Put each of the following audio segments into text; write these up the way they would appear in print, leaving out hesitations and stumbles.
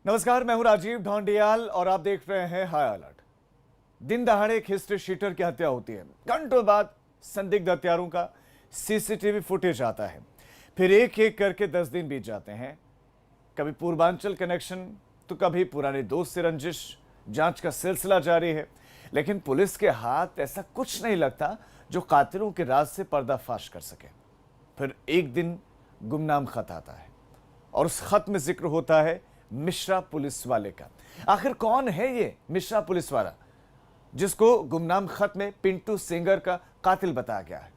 नमस्कार, मैं हूं राजीव ढोंडियाल और आप देख रहे हैं हाई अलर्ट। दिन दहाड़े एक हिस्ट्री शीटर की हत्या होती है। घंटों बाद संदिग्ध हत्यारों का सीसीटीवी फुटेज आता है। फिर एक एक करके 10 दिन बीत जाते हैं। कभी पूर्वांचल कनेक्शन तो कभी पुराने दोस्त से रंजिश। जांच का सिलसिला जारी है, लेकिन पुलिस के हाथ ऐसा कुछ नहीं लगता जो कातिलों के राज से पर्दाफाश कर सके। फिर एक दिन गुमनाम खत आता है और उस खत में जिक्र होता है मिश्रा पुलिस वाले का। आखिर कौन है ये मिश्रा पुलिस वाला जिसको गुमनाम खत में पिंटू सेंगर का कातिल बताया गया है?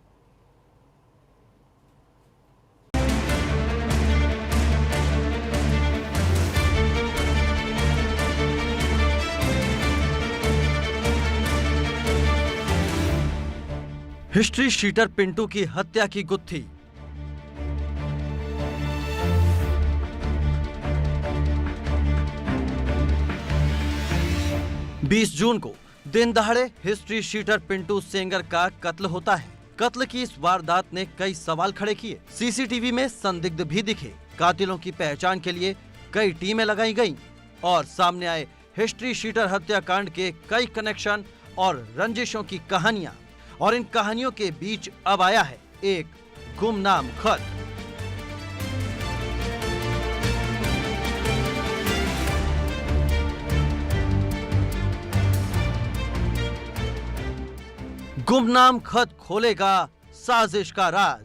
हिस्ट्री शीटर पिंटू की हत्या की गुत्थी। बीस जून को दिन दहाड़े हिस्ट्री शीटर पिंटू सेंगर का कत्ल होता है। कत्ल की इस वारदात ने कई सवाल खड़े किए। सीसीटीवी में संदिग्ध भी दिखे। कातिलों की पहचान के लिए कई टीमें लगाई गईं और सामने आए हिस्ट्री शीटर हत्याकांड के कई कनेक्शन और रंजिशों की कहानियां। और इन कहानियों के बीच अब आया है एक गुमनाम खत। गुमनाम खत खोलेगा साजिश का राज।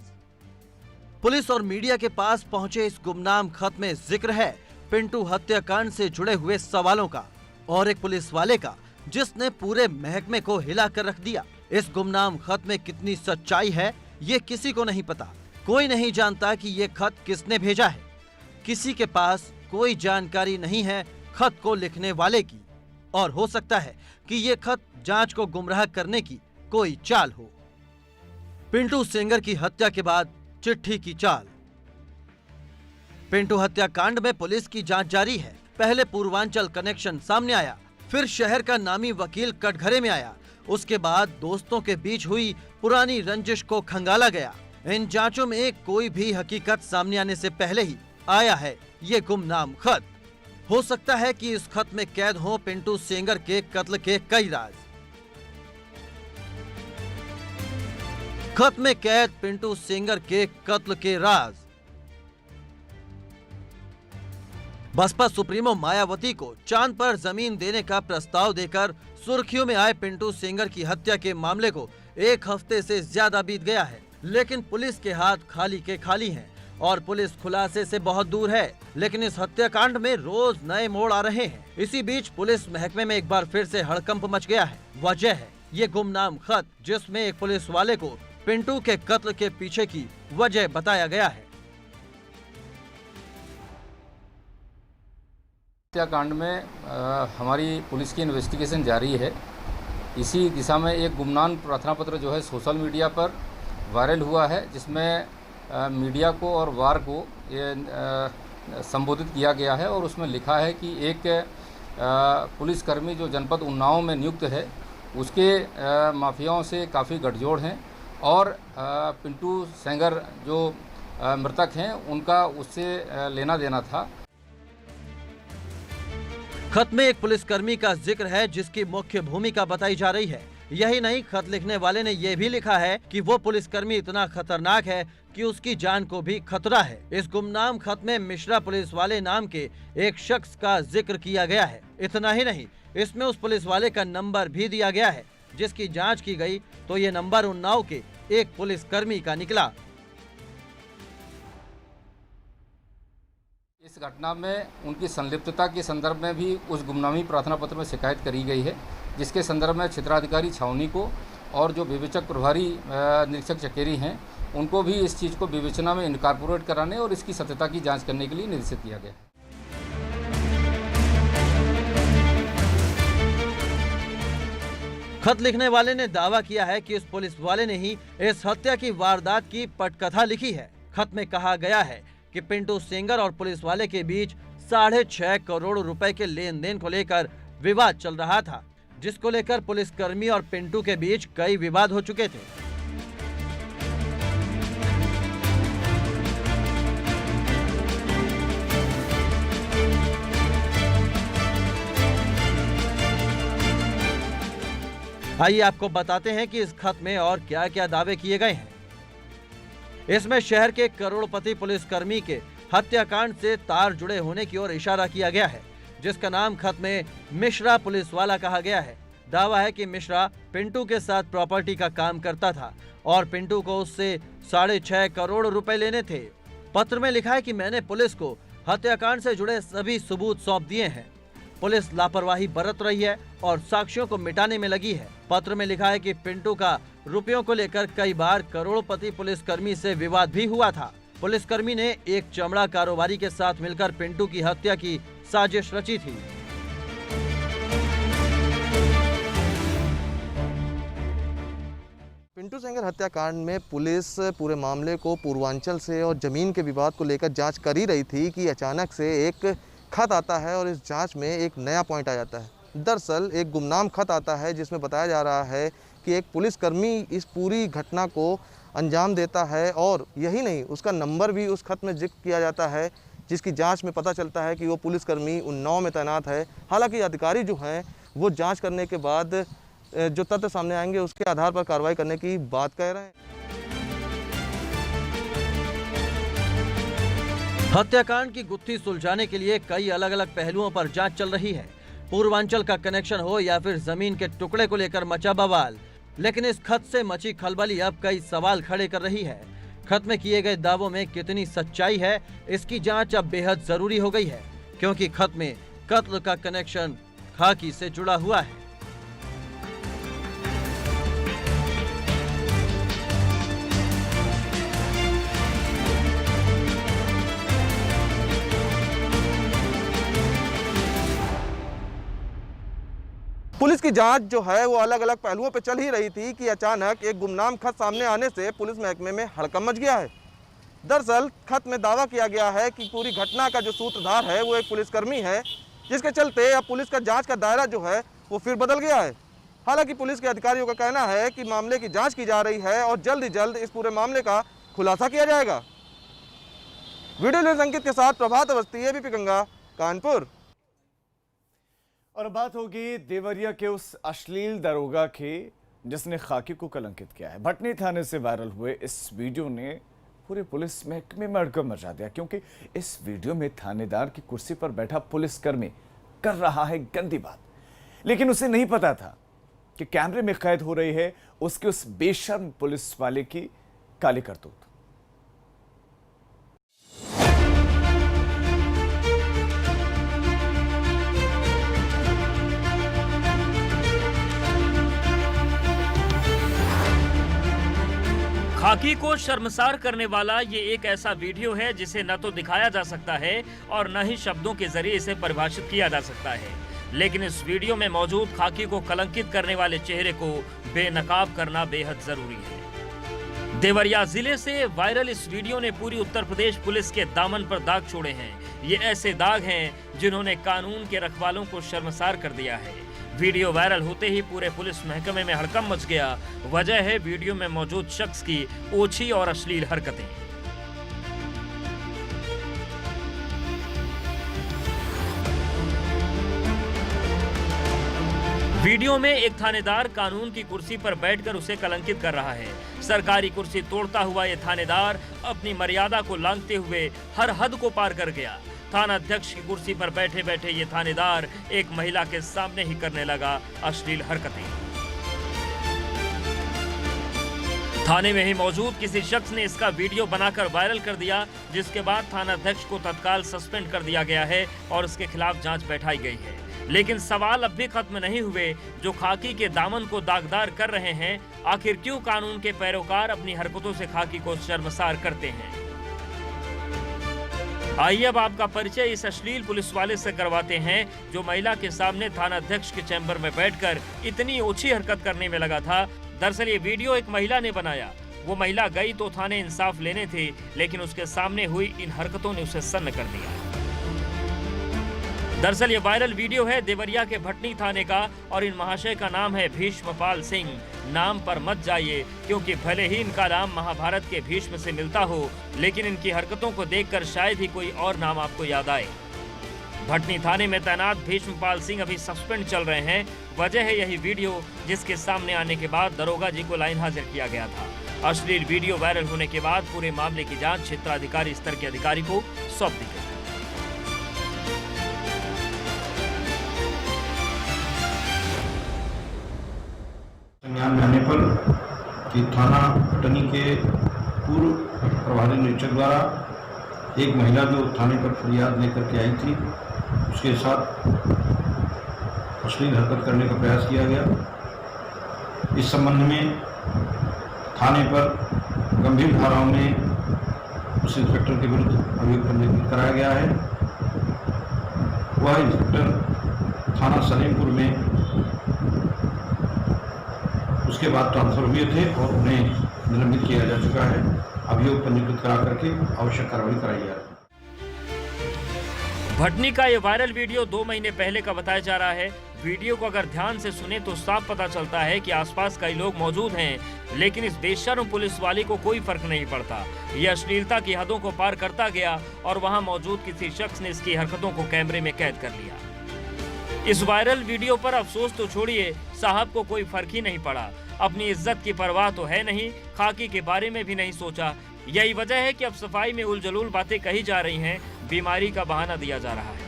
पुलिस और मीडिया के पास पहुंचे इस गुमनाम खत में जिक्र है पिंटू हत्याकांड से जुड़े हुए सवालों का और एक पुलिस वाले का जिसने पूरे महकमे को हिला कर रख दिया। इस गुमनाम खत में कितनी सच्चाई है ये किसी को नहीं पता। कोई नहीं जानता कि ये खत किसने भेजा है। किसी के पास कोई जानकारी नहीं है खत को लिखने वाले की, और हो सकता है कि ये खत जांच को गुमराह करने की कोई चाल हो। पिंटू सेंगर की हत्या के बाद चिट्ठी की चाल। पिंटू हत्याकांड में पुलिस की जांच जारी है। पहले पूर्वांचल कनेक्शन सामने आया, फिर शहर का नामी वकील कटघरे में आया, उसके बाद दोस्तों के बीच हुई पुरानी रंजिश को खंगाला गया। इन जांचों में कोई भी हकीकत सामने आने से पहले ही आया है ये गुमनाम खत। हो सकता है कि इस खत में कैद हो पिंटू सेंगर के कत्ल के कई राज। खत में कैद पिंटू सेंगर के कत्ल के राज। बसपा सुप्रीमो मायावती को चांद पर जमीन देने का प्रस्ताव देकर सुर्खियों में आए पिंटू सेंगर की हत्या के मामले को एक हफ्ते से ज्यादा बीत गया है, लेकिन पुलिस के हाथ खाली के खाली हैं और पुलिस खुलासे से बहुत दूर है। लेकिन इस हत्याकांड में रोज नए मोड़ आ रहे हैं। इसी बीच पुलिस महकमे में एक बार फिर से हड़कंप मच गया है। वजह है ये गुमनाम खत जिसमें एक पुलिस वाले को पिंटू के कत्ल के पीछे की वजह बताया गया है। हत्याकांड में हमारी पुलिस की इन्वेस्टिगेशन जारी है। इसी दिशा में एक गुमनाम प्रार्थना पत्र जो है सोशल मीडिया पर वायरल हुआ है, जिसमें मीडिया को और वार को ये संबोधित किया गया है और उसमें लिखा है कि एक पुलिसकर्मी जो जनपद उन्नाव में नियुक्त है उसके माफियाओं से काफ़ी गठजोड़ हैं और पिंटू सेंगर जो मृतक हैं उनका उससे लेना देना था। खत में एक पुलिसकर्मी का जिक्र है जिसकी मुख्य भूमिका बताई जा रही है। यही नहीं, खत लिखने वाले ने यह भी लिखा है कि वो पुलिसकर्मी इतना खतरनाक है कि उसकी जान को भी खतरा है। इस गुमनाम खत में मिश्रा पुलिस वाले नाम के एक शख्स का जिक्र किया गया है। इतना ही नहीं, इसमें उस पुलिस वाले का नंबर भी दिया गया है, जिसकी जांच की गई तो ये नंबर उन्नाव के एक पुलिसकर्मी का निकला। इस घटना में उनकी संलिप्तता के संदर्भ में भी उस गुमनामी प्रार्थना पत्र में शिकायत करी गई है, जिसके संदर्भ में क्षेत्राधिकारी छावनी को और जो विवेचक प्रभारी निरीक्षक चकेरी हैं उनको भी इस चीज़ को विवेचना में इनकॉर्पोरेट कराने और इसकी सत्यता की जांच करने के लिए निर्देशित किया गया है। खत लिखने वाले ने दावा किया है कि इस पुलिस वाले ने ही इस हत्या की वारदात की पटकथा लिखी है। खत में कहा गया है कि पिंटू सेंगर और पुलिस वाले के बीच 6.5 करोड़ रुपए के लेन देन को लेकर विवाद चल रहा था, जिसको लेकर पुलिसकर्मी और पिंटू के बीच कई विवाद हो चुके थे। आइए आपको बताते हैं कि इस खत में और क्या क्या दावे किए गए हैं। इसमें शहर के करोड़पति पुलिसकर्मी के हत्याकांड से तार जुड़े होने की ओर इशारा किया गया है, जिसका नाम खत में मिश्रा पुलिस वाला कहा गया है। दावा है कि मिश्रा पिंटू के साथ प्रॉपर्टी का काम करता था और पिंटू को उससे 6.5 करोड़ रुपए लेने थे। पत्र में लिखा है कि मैंने पुलिस को हत्याकांड से जुड़े सभी सबूत सौंप दिए हैं। पुलिस लापरवाही बरत रही है और साक्ष्यों को मिटाने में लगी है। पत्र में लिखा है कि पिंटू का रुपयों को लेकर कई बार करोड़पति पुलिसकर्मी से विवाद भी हुआ था। पुलिसकर्मी ने एक चमड़ा कारोबारी के साथ मिलकर पिंटू की हत्या की साजिश रची थी। पिंटू सेंगर हत्याकांड में पुलिस पूरे मामले को पूर्वांचल से और ज़मीन के विवाद को लेकर जांच कर ही रही थी कि अचानक से एक खत आता है और इस जांच में एक नया पॉइंट आ जाता है। दरअसल एक गुमनाम खत आता है जिसमें बताया जा रहा है कि एक पुलिसकर्मी इस पूरी घटना को अंजाम देता है और यही नहीं, उसका नंबर भी उस खत में जिक्र किया जाता है, जिसकी जाँच में पता चलता है कि वो पुलिसकर्मी उन्नाव में तैनात है। हालाँकि अधिकारी जो हैं वो जाँच करने के बाद जो तथ्य सामने आएंगे उसके आधार पर कार्रवाई करने की बात कह रहे हैं। हत्याकांड की गुत्थी सुलझाने के लिए कई अलग अलग पहलुओं पर जांच चल रही है। पूर्वांचल का कनेक्शन हो या फिर जमीन के टुकड़े को लेकर मचा बवाल, लेकिन इस खत से मची खलबली अब कई सवाल खड़े कर रही है। खत में किए गए दावों में कितनी सच्चाई है, इसकी जांच अब बेहद जरूरी हो गई है, क्योंकि खत में कत्ल का कनेक्शन खाकी से जुड़ा हुआ है। पुलिस की जांच जो है वो अलग अलग पहलुओं पर चल ही रही थी कि अचानक एक गुमनाम खत सामने आने से पुलिस महकमे में हड़कंप मच गया है। दरअसल खत में दावा किया गया है कि पूरी घटना का जो सूत्रधार है वो एक पुलिसकर्मी है, जिसके चलते अब पुलिस का जांच का दायरा जो है वो फिर बदल गया है। हालांकि पुलिस के अधिकारियों का कहना है कि मामले की जाँच की जा रही है और जल्द ही जल्द इस पूरे मामले का खुलासा किया जाएगा। वीडियो न्यूज़ अंकित के साथ प्रभात अवस्थी, एबीपी गंगा, कानपुर। और बात होगी देवरिया के उस अश्लील दरोगा की जिसने खाकी को कलंकित किया है। भटनी थाने से वायरल हुए इस वीडियो ने पूरे पुलिस महकमे में हड़कंप मचा दिया, क्योंकि इस वीडियो में थानेदार की कुर्सी पर बैठा पुलिसकर्मी कर रहा है गंदी बात, लेकिन उसे नहीं पता था कि कैमरे में कैद हो रही है उसके उस बेशर्म पुलिस वाले की काली करतूत। खाकी को शर्मसार करने वाला ये एक ऐसा वीडियो है जिसे न तो दिखाया जा सकता है और न ही शब्दों के जरिए इसे परिभाषित किया जा सकता है, लेकिन इस वीडियो में मौजूद खाकी को कलंकित करने वाले चेहरे को बेनकाब करना बेहद जरूरी है। देवरिया जिले से वायरल इस वीडियो ने पूरी उत्तर प्रदेश पुलिस के दामन पर दाग छोड़े हैं। ये ऐसे दाग हैं जिन्होंने कानून के रखवालों को शर्मसार कर दिया है। वीडियो वायरल होते ही पूरे पुलिस महकमे में हड़कंप मच गया। वजह है वीडियो में मौजूद शख्स की ओछी और अश्लील हरकतें। वीडियो में एक थानेदार कानून की कुर्सी पर बैठकर उसे कलंकित कर रहा है। सरकारी कुर्सी तोड़ता हुआ ये थानेदार अपनी मर्यादा को लांघते हुए हर हद को पार कर गया। थाना अध्यक्ष की कुर्सी पर बैठे बैठे ये थानेदार एक महिला के सामने ही करने लगा अश्लील हरकतें। थाने में ही मौजूद किसी शख्स ने इसका वीडियो बनाकर वायरल कर दिया, जिसके बाद थाना अध्यक्ष को तत्काल सस्पेंड कर दिया गया है और उसके खिलाफ जांच बैठाई गई है। लेकिन सवाल अब भी खत्म नहीं हुए जो खाकी के दामन को दागदार कर रहे हैं। आखिर क्यों कानून के पैरोकार अपनी हरकतों से खाकी को शर्मसार करते हैं? आइए अब आपका परिचय इस अश्लील पुलिस वाले से करवाते हैं जो महिला के सामने थाना अध्यक्ष के चैम्बर में बैठकर इतनी ओछी हरकत करने में लगा था। दरअसल ये वीडियो एक महिला ने बनाया। वो महिला गई तो थाने इंसाफ लेने थी, लेकिन उसके सामने हुई इन हरकतों ने उसे सन्न कर दिया। दरअसल ये वायरल वीडियो है देवरिया के भटनी थाने का और इन महाशय का नाम है भीष्मपाल सिंह। नाम पर मत जाइए, क्योंकि भले ही इनका नाम महाभारत के भीष्म से मिलता हो, लेकिन इनकी हरकतों को देखकर शायद ही कोई और नाम आपको याद आए। भटनी थाने में तैनात भीष्मपाल सिंह अभी सस्पेंड चल रहे हैं। वजह है यही वीडियो, जिसके सामने आने के बाद दरोगा जी को लाइन हाजिर किया गया था। अश्लील वीडियो वायरल होने के बाद पूरे मामले की जांच क्षेत्राधिकारी स्तर के अधिकारी को सौंप दी गई। संज्ञान में आने पर कि थाना भटनी के पूर्व प्रभारी निरीक्षक द्वारा एक महिला जो थाने पर फरियाद लेकर के आई थी, उसके साथ अश्लील हरकत करने का प्रयास किया गया। इस संबंध में थाने पर गंभीर धाराओं में उस इंस्पेक्टर के विरुद्ध अभियोग पंजीकृत कराया गया है। वह इंस्पेक्टर थाना सलेमपुर में उसके बाद ट्रांसफर हुए थे और उन्हें निलंबित किया जा चुका है। अभियोग पंजीकृत करा करके आवश्यक कार्रवाई कराई जा रही है। भटनी का ये वायरल वीडियो 2 महीने पहले का बताया जा रहा है। वीडियो को अगर ध्यान से सुने तो साफ पता चलता है कि आसपास कई लोग मौजूद हैं, लेकिन इस बेशर्म पुलिस वाले को कोई फर्क नहीं पड़ता। यह अश्लीलता की हदों को पार करता गया और वहां मौजूद किसी शख्स ने इसकी हरकतों को कैमरे में कैद कर लिया। इस वायरल वीडियो पर अफसोस तो छोड़िए, साहब को कोई फर्क ही नहीं पड़ा। अपनी इज्जत की परवाह तो है नहीं, खाकी के बारे में भी नहीं सोचा। यही वजह है कि अब सफाई में उलझलूल बातें कही जा रही हैं, बीमारी का बहाना दिया जा रहा है।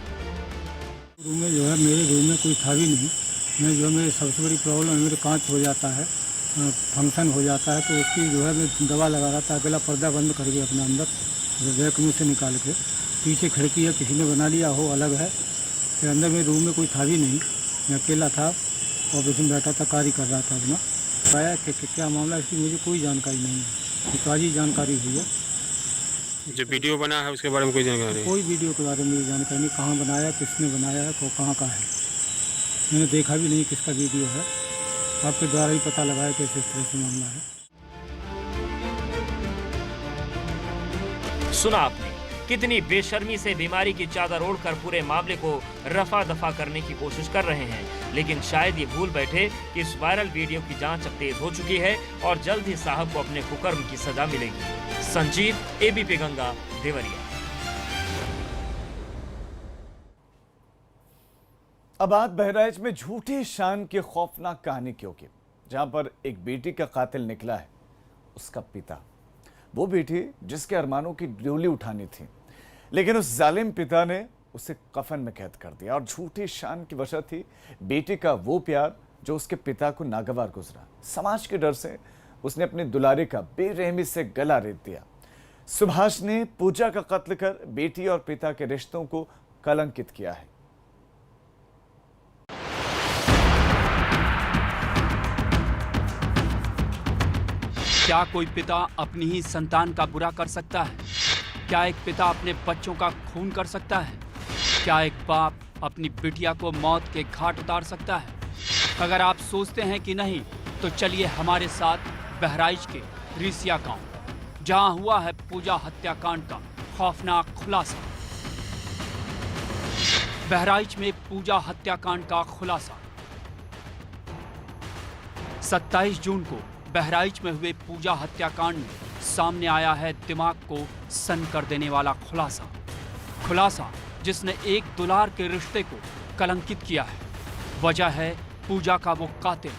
रूम में जो है, मेरे रूम में कोई था भी नहीं। मैं जो है, मेरी सबसे बड़ी प्रॉब्लम है, मेरे कांच हो जाता है, फंक्शन हो जाता है, तो उसकी जो है मैं दवा लगा रहा था। अकेला पर्दा बंद कर के अपने अंदर रैक में से निकाल के, पीछे खिड़की है, किसी ने बना लिया हो अलग है। फिर अंदर मेरे रूम में कोई था भी नहीं, मैं अकेला था और उसमें बैठा था, कार्य कर रहा था अपना। पाया कि क्या मामला, इसकी मुझे कोई जानकारी नहीं है। ताज़ी जानकारी हुई है। जो वीडियो बना है उसके बारे में कोई जानकारी? कोई वीडियो के बारे में मुझे जानकारी नहीं, कहाँ बनाया, किसने बनाया है, कहाँ का है, मैंने देखा भी नहीं किसका वीडियो है। आपके द्वारा ही पता लगाया कि इस तरह से मामला है। सुना आपने कितनी बेशर्मी से बीमारी की चादर ओढ़कर पूरे मामले को रफा दफा करने की कोशिश कर रहे हैं, लेकिन शायद ये भूल बैठे कि इस वायरल वीडियो की जांच अब तेज हो चुकी है और जल्द ही साहब को अपने कुकर्म की सजा मिलेगी। संजीव, एबीपी गंगा, देवरिया। अब बात बहराइच में झूठी शान की खौफनाक कहानी क्यों की, जहां पर एक बेटी का कातिल निकला है उसका पिता। वो बेटी जिसके अरमानों की डोली उठानी थी, लेकिन उस जालिम पिता ने उसे कफन में कैद कर दिया और झूठी शान की वजह थी बेटी का वो प्यार जो उसके पिता को नागवार गुजरा। समाज के डर से उसने अपनी दुलारी का बेरहमी से गला रेत दिया। सुभाष ने पूजा का कत्ल कर बेटी और पिता के रिश्तों को कलंकित किया है। क्या कोई पिता अपनी ही संतान का बुरा कर सकता है? क्या एक पिता अपने बच्चों का खून कर सकता है? क्या एक बाप अपनी बिटिया को मौत के घाट उतार सकता है? अगर आप सोचते हैं कि नहीं, तो चलिए हमारे साथ बहराइच के रिसिया गांव, जहां हुआ है पूजा हत्याकांड का खौफनाक खुलासा। बहराइच में पूजा हत्याकांड का खुलासा। 27 जून को बहराइच में हुए पूजा हत्याकांड में सामने आया है दिमाग को सन कर देने वाला खुलासा जिसने एक दुलार के रिश्ते को कलंकित किया है। वजह है पूजा का वो कातिल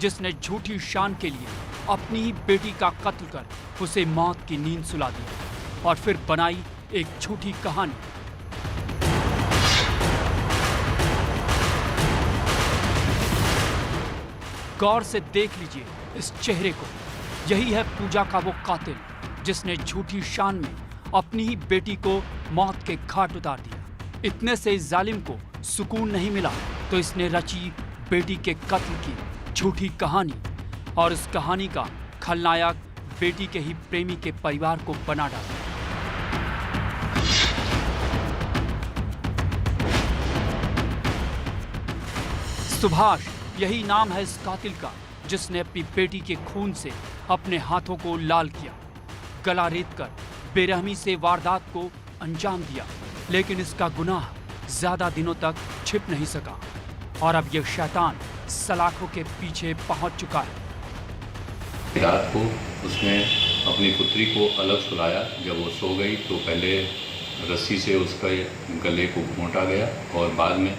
जिसने झूठी शान के लिए अपनी ही बेटी का कत्ल कर उसे मौत की नींद सुला दी और फिर बनाई एक झूठी कहानी। गौर से देख लीजिए इस चेहरे को। यही है पूजा का वो कातिल जिसने झूठी शान में अपनी ही बेटी को मौत के घाट उतार दिया। इतने से इस जालिम को सुकून नहीं मिला तो इसने रची बेटी के कत्ल की झूठी कहानी और इस कहानी का खलनायक बेटी के ही प्रेमी के परिवार को बना डाला। सुभाष यही नाम है इस कातिल का जिसने अपनी बेटी के खून से अपने हाथों को लाल किया, गला रेत कर बेरहमी से वारदात को अंजाम दिया। लेकिन इसका गुनाह ज्यादा दिनों तक छिप नहीं सका और अब यह शैतान सलाखों के पीछे पहुंच चुका है। रात को उसने अपनी पुत्री को अलग सुलाया। जब वो सो गई तो पहले रस्सी से उसके गले को घोंटा गया और बाद में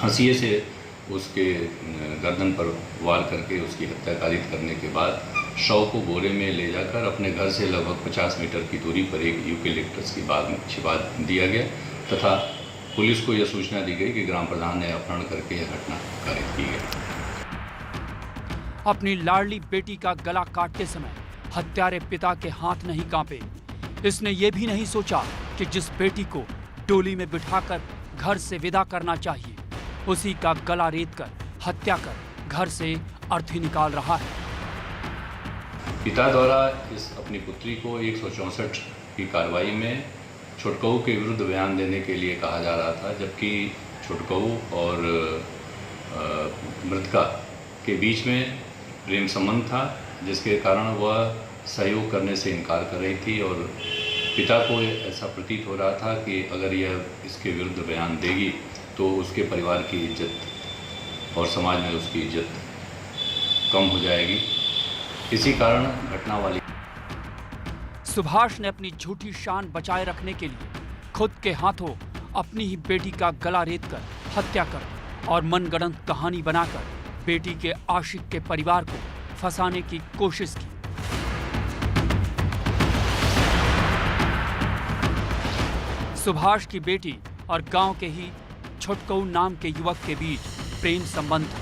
हंसिए से उसके गर्दन पर वार करके उसकी हत्या कारित करने के बाद शव को बोरे में ले जाकर अपने घर से लगभग 50 मीटर की दूरी पर एक यूकेलिप्टस की बाग में छिपा दिया गया तथा पुलिस को यह सूचना दी गई कि ग्राम प्रधान ने अपहरण करके यह घटना कारित की गई। अपनी लाडली बेटी का गला काटते समय हत्यारे पिता के हाथ नहीं कांपे। इसने ये भी नहीं सोचा कि जिस बेटी को डोली में बिठाकर घर से विदा करना चाहिए उसी का गला रेत कर हत्या कर घर से अर्थी निकाल रहा है। पिता द्वारा इस अपनी पुत्री को 164 की कार्रवाई में छुटकऊ के विरुद्ध बयान देने के लिए कहा जा रहा था, जबकि छुटकऊ और मृतका के बीच में प्रेम संबंध था, जिसके कारण वह सहयोग करने से इनकार कर रही थी और पिता को ऐसा प्रतीत हो रहा था कि अगर यह इसके विरुद्ध बयान देगी तो उसके परिवार की इज्जत और समाज में उसकी इज्जत कम हो जाएगी। इसी कारण घटना वाली सुभाष ने अपनी झूठी शान बचाए रखने के लिए खुद के हाथों अपनी ही बेटी का गला रेत कर हत्या कर और मनगढ़ंत कहानी बनाकर बेटी के आशिक के परिवार को फंसाने की कोशिश की। सुभाष की बेटी और गांव के ही छुटकऊ नाम के युवक के बीच प्रेम संबंध था,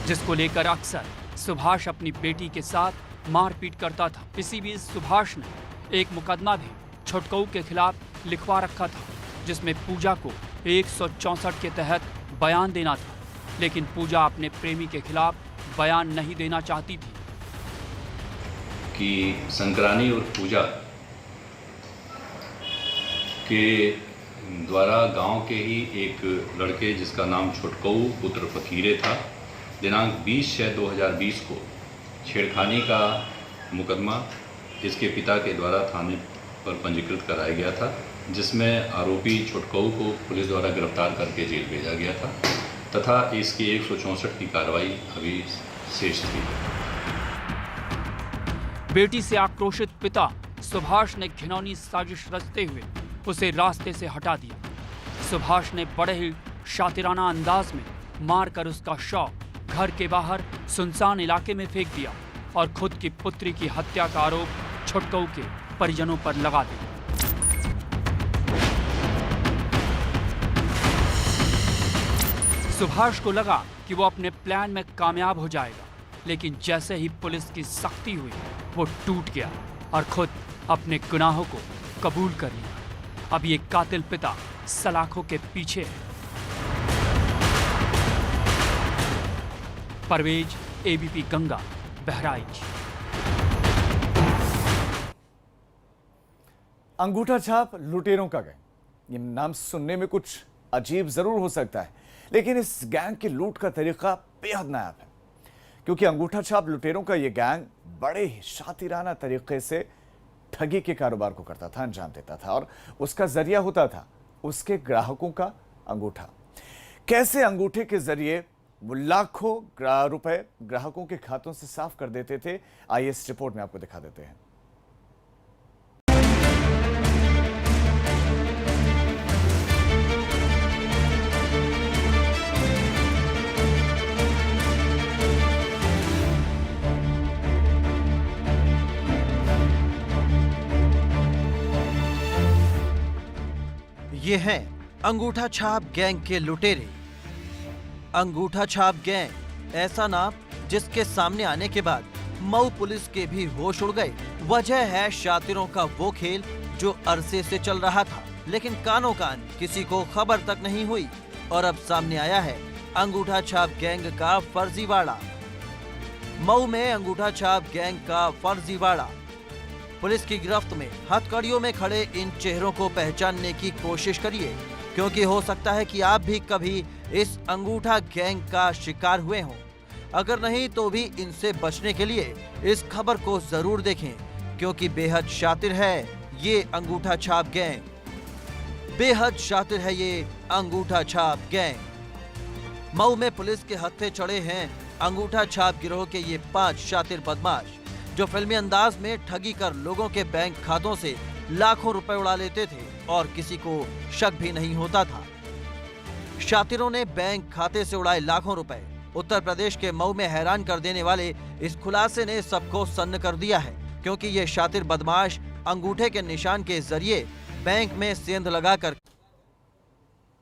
जिसको लेकर अक्सर सुभाष अपनी बेटी के साथ मारपीट करता था। इसी बीच सुभाष ने एक मुकदमा भी छुटकऊ के खिलाफ लिखवा रखा था, जिसमें पूजा को 164 के तहत बयान देना था, लेकिन पूजा अपने प्रेमी के खिलाफ बयान नहीं देना चाहती थी। कि संक्रांति और पूजा के द्वारा गांव के ही एक लड़के जिसका नाम छुटकऊ पुत्र फकीरे था, दिनांक 20/6/2020 को छेड़खानी का मुकदमा इसके पिता के द्वारा थाने पर पंजीकृत कराया गया था, जिसमें आरोपी छुटकऊ को पुलिस द्वारा गिरफ्तार करके जेल भेजा गया था तथा इसकी 164 की कार्रवाई अभी शेष थी। बेटी से आक्रोशित पिता सुभाष ने घिनौनी साजिश रचते हुए उसे रास्ते से हटा दिया। सुभाष ने बड़े ही शातिराना अंदाज में मारकर उसका शव घर के बाहर सुनसान इलाके में फेंक दिया और खुद की पुत्री की हत्या का आरोप छुटकऊ के परिजनों पर लगा दिया। सुभाष को लगा कि वो अपने प्लान में कामयाब हो जाएगा, लेकिन जैसे ही पुलिस की सख्ती हुई वो टूट गया और खुद अपने गुनाहों को कबूल कर लिया। अब ये कातिल पिता सलाखों के पीछे है। परवेज, एबीपी गंगा, बहराइच। अंगूठा छाप लुटेरों का गैंग। ये नाम सुनने में कुछ अजीब जरूर हो सकता है, लेकिन इस गैंग की लूट का तरीका बेहद नायाब है, क्योंकि अंगूठा छाप लुटेरों का ये गैंग बड़े ही शातिराना तरीके से ठगी के कारोबार को करता था, अंजाम देता था और उसका जरिया होता था उसके ग्राहकों का अंगूठा। कैसे अंगूठे के जरिए वो लाखों रुपए ग्राहकों के खातों से साफ कर देते थे, आइए इस रिपोर्ट में आपको दिखा देते हैं। ये हैं अंगूठा छाप गैंग के लुटेरे। अंगूठा छाप गैंग, ऐसा नाम जिसके सामने आने के बाद मऊ पुलिस के भी होश उड़ गए। वजह है शातिरों का वो खेल जो अरसे से चल रहा था, लेकिन कानों कान किसी को खबर तक नहीं हुई और अब सामने आया है अंगूठा छाप गैंग का फर्जीवाड़ा। मऊ में अंगूठा छाप गैंग का फर्जीवाड़ा। पुलिस की गिरफ्त में हथकड़ियों में खड़े इन चेहरों को पहचानने की कोशिश करिए, क्योंकि हो सकता है कि आप भी कभी इस अंगूठा गैंग का शिकार हुए हों। अगर नहीं तो भी इनसे बचने के लिए इस खबर को जरूर देखें, क्योंकि बेहद शातिर है ये अंगूठा छाप गैंग। बेहद शातिर है ये अंगूठा छाप गैंग। मऊ में पुलिस के हत्थे चढ़े हैं अंगूठा छाप गिरोह के ये 5 शातिर बदमाश, जो फिल्मी अंदाज में ठगी कर लोगों के बैंक खातों से लाखों रुपए उड़ा लेते थे और किसी को शक भी नहीं होता था। शातिरों ने बैंक खाते से उड़ाए लाखों रुपए। उत्तर प्रदेश के मऊ में हैरान कर देने वाले इस खुलासे ने सबको सन्न कर दिया है, क्योंकि ये शातिर बदमाश अंगूठे के निशान के जरिए बैंक में सेंध लगाकर